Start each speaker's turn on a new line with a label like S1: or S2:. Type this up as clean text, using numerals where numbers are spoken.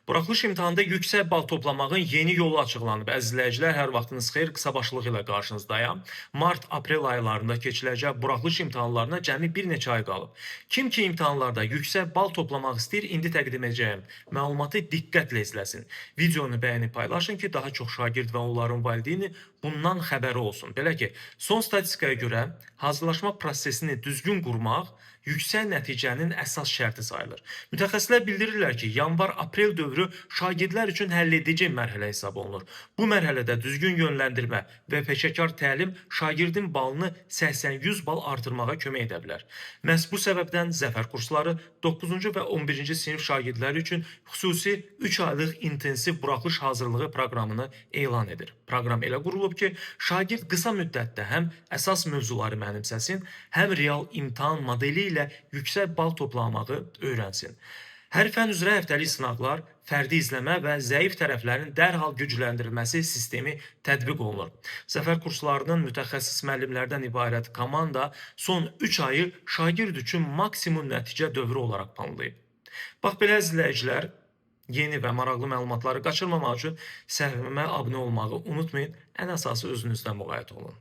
S1: Buraxılış imtahanında yüksək bal toplamağın yeni yolu açıqlanıb. Əzizləyicilər, hər vaxtınız xeyir, qısa başlığı ilə qarşınızdayım. Mart-aprel aylarında keçiləcək buraxılış imtahanlarına cəmi bir neçə ay qalıb. Kim ki imtahanlarda yüksək bal toplamaq istəyir, indi təqdim edəcəyim məlumatı diqqətlə izləsin. Videonu bəyənib paylaşın ki, daha çox şagird və onların valideyni bundan xəbəri olsun. Belə ki, son statistikaya görə hazırlaşma prosesini düzgün qurmaq yüksək nəticənin əsas şərti sayılır. Mütəxəssislər bildirirlər ki, yanvar-aprel dövrü şagirdlər üçün həlledici mərhələ hesab olunur. Bu mərhələdə düzgün yönləndirmə və peşəkar təlim şagirdin balını 80-100 bal artırmağa kömək edə bilər. Məhz bu səbəbdən zəfər kursları 9-cu və 11-ci sinif şagirdləri üçün xüsusi 3 aylıq intensiv buraxılış hazırlığı proqramını elan edir. Proqram elə qurulub ki, şagird qısa müddətdə həm əsas mövzuları mənimsəsin, həm real imtahan modeli ilə yüksək bal toplamağı öyrənsin. Hər fən üzrə həftəlik sınaqlar, fərdi izləmə və zəif tərəflərin dərhal gücləndirilməsi sistemi tətbiq olunur. Zəfər kurslarının mütəxəssis müəllimlərdən ibarət komanda son 3 ayı şagird üçün maksimum nəticə dövrü olaraq planlayıb. Bax belə izləyicilər, yeni və maraqlı məlumatları qaçırmamaq üçün səhifəmə abunə olmağı unutmayın. Ən əsası özünüzdən müğayət olun.